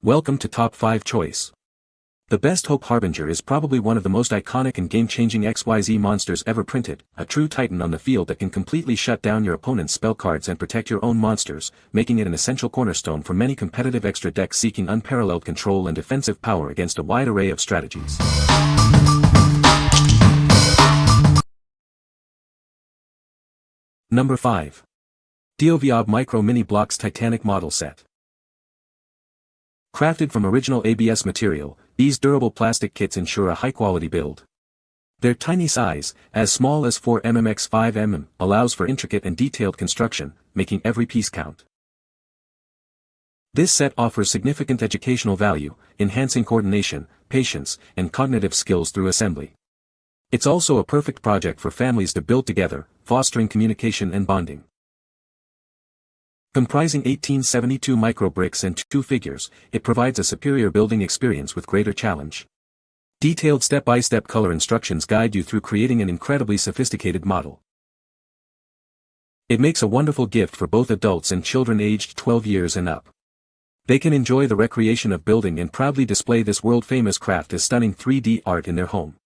Welcome to Top 5 Choice. The best Hope Harbinger is probably one of the most iconic and game-changing XYZ monsters ever printed, a true titan on the field that can completely shut down your opponent's spell cards and protect your own monsters, making it an essential cornerstone for many competitive extra decks seeking unparalleled control and defensive power against a wide array of strategies. Number 5. dOvOb Micro Mini Blocks Titanic Model Set. Crafted from original ABS material, these durable plastic kits ensure a high-quality build. Their tiny size, as small as 4 mm x 5 mm, allows for intricate and detailed construction, making every piece count. This set offers significant educational value, enhancing coordination, patience, and cognitive skills through assembly. It's also a perfect project for families to build together, fostering communication and bonding. Comprising 1872 micro bricks and 2 figures, it provides a superior building experience with greater challenge. Detailed step-by-step color instructions guide you through creating an incredibly sophisticated model. It makes a wonderful gift for both adults and children aged 12 years and up. They can enjoy the recreation of building and proudly display this world-famous craft as stunning 3D art in their home.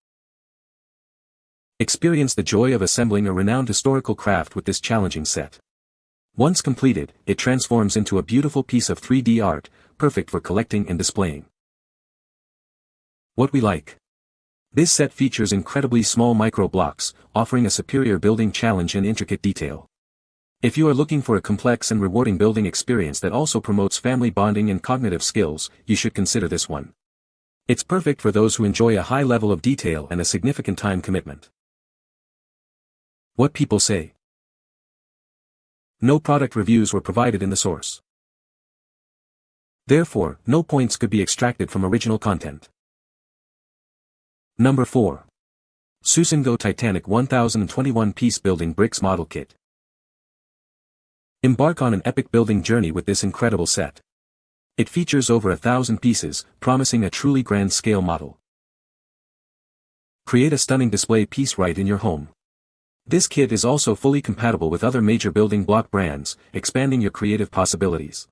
Experience the joy of assembling a renowned historical craft with this challenging set. Once completed, it transforms into a beautiful piece of 3D art, perfect for collecting and displaying. What we like. This set features incredibly small micro blocks, offering a superior building challenge and intricate detail. If you are looking for a complex and rewarding building experience that also promotes family bonding and cognitive skills, you should consider this one. It's perfect for those who enjoy a high level of detail and a significant time commitment. What people say. No product reviews were provided in the source. Therefore, no points could be extracted from original content. Number 4. SuSenGo Titanic 1021-piece Building Bricks Model Kit. Embark on an epic building journey with this incredible set. It features over 1,000 pieces, promising a truly grand-scale model. Create a stunning display piece right in your home. This kit is also fully compatible with other major building block brands, expanding your creative possibilities.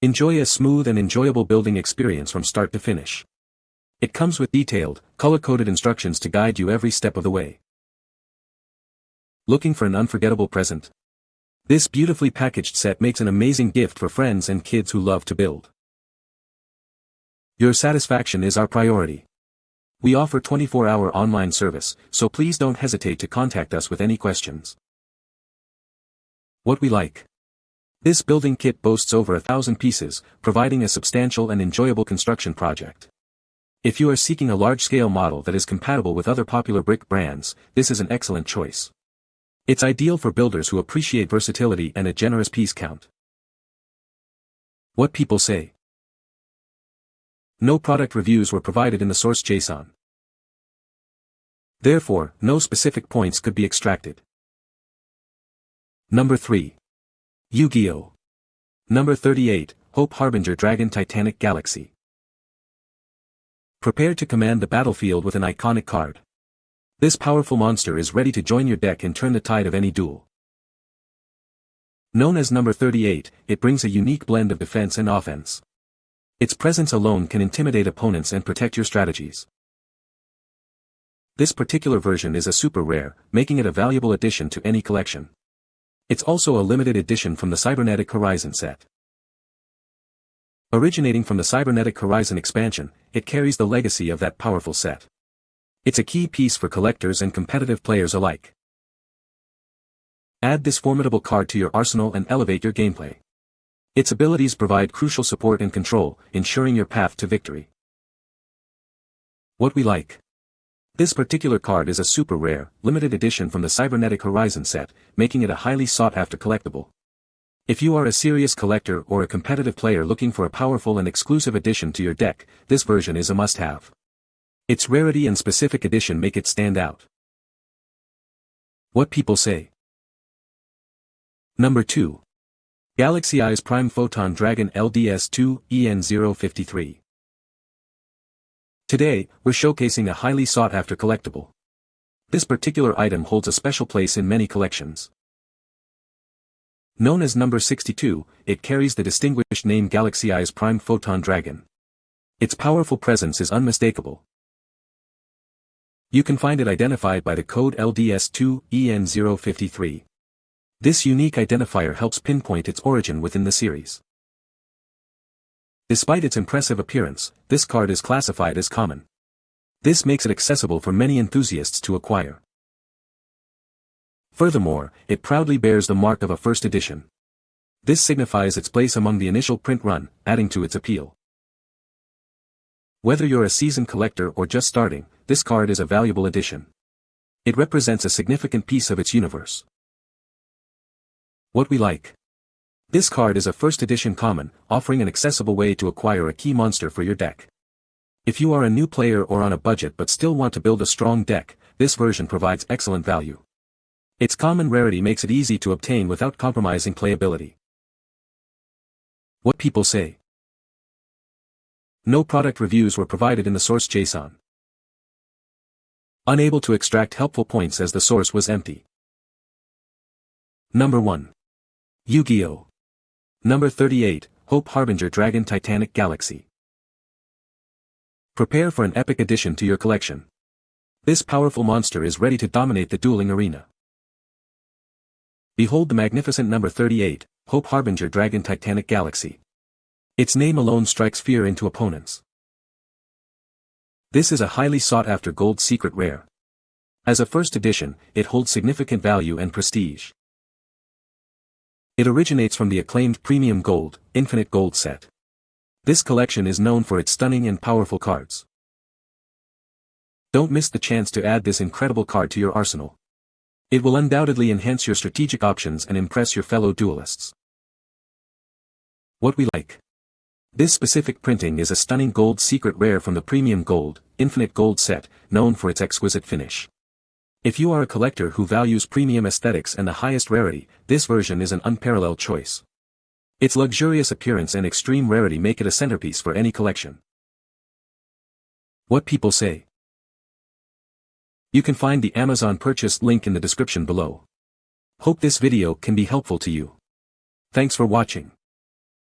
Enjoy a smooth and enjoyable building experience from start to finish. It comes with detailed, color-coded instructions to guide you every step of the way. Looking for an unforgettable present? This beautifully packaged set makes an amazing gift for friends and kids who love to build. Your satisfaction is our priority. We offer 24-hour online service, so please don't hesitate to contact us with any questions. What we like. This building kit boasts over 1,000 pieces, providing a substantial and enjoyable construction project. If you are seeking a large-scale model that is compatible with other popular brick brands, this is an excellent choice. It's ideal for builders who appreciate versatility and a generous piece count. What people say. No product reviews were provided in the source JSON. Therefore, no specific points could be extracted. Number 3. Yu-Gi-Oh! Number 38, Hope Harbinger Dragon Titanic Galaxy. Prepare to command the battlefield with an iconic card. This powerful monster is ready to join your deck and turn the tide of any duel. Known as Number 38, it brings a unique blend of defense and offense. Its presence alone can intimidate opponents and protect your strategies. This particular version is a super rare, making it a valuable addition to any collection. It's also a limited edition from the Cybernetic Horizon set. Originating from the Cybernetic Horizon expansion, it carries the legacy of that powerful set. It's a key piece for collectors and competitive players alike. Add this formidable card to your arsenal and elevate your gameplay. Its abilities provide crucial support and control, ensuring your path to victory. What we like. This particular card is a super rare, limited edition from the Cybernetic Horizon set, making it a highly sought-after collectible. If you are a serious collector or a competitive player looking for a powerful and exclusive addition to your deck, this version is a must-have. Its rarity and specific edition make it stand out. What people say. Number 2. Galaxy Eyes Prime Photon Dragon LDS2 EN053. Today, we're showcasing a highly sought-after collectible. This particular item holds a special place in many collections. Known as number 62, it carries the distinguished name Galaxy Eye's prime Photon Dragon. Its powerful presence is unmistakable. You can find it identified by the code LDS2EN053. This unique identifier helps pinpoint its origin within the series. Despite its impressive appearance, this card is classified as common. This makes it accessible for many enthusiasts to acquire. Furthermore, it proudly bears the mark of a first edition. This signifies its place among the initial print run, adding to its appeal. Whether you're a seasoned collector or just starting, this card is a valuable addition. It represents a significant piece of its universe. What we like. This card is a first edition common, offering an accessible way to acquire a key monster for your deck. If you are a new player or on a budget but still want to build a strong deck, this version provides excellent value. Its common rarity makes it easy to obtain without compromising playability. What people say. No product reviews were provided in the source JSON. Unable to extract helpful points as the source was empty. Number 1. Yu-Gi-Oh! Number 38, Hope Harbinger Dragon Titanic Galaxy. Prepare for an epic addition to your collection. This powerful monster is ready to dominate the dueling arena. Behold the magnificent number 38, Hope Harbinger Dragon Titanic Galaxy. Its name alone strikes fear into opponents. This is a highly sought-after gold secret rare. As a first edition, it holds significant value and prestige. It originates from the acclaimed Premium Gold, Infinite Gold set. This collection is known for its stunning and powerful cards. Don't miss the chance to add this incredible card to your arsenal. It will undoubtedly enhance your strategic options and impress your fellow duelists. What we like. This specific printing is a stunning gold secret rare from the Premium Gold, Infinite Gold set, known for its exquisite finish. If you are a collector who values premium aesthetics and the highest rarity, this version is an unparalleled choice. Its luxurious appearance and extreme rarity make it a centerpiece for any collection. What people say. You can find the Amazon purchase link in the description below. Hope this video can be helpful to you. Thanks for watching.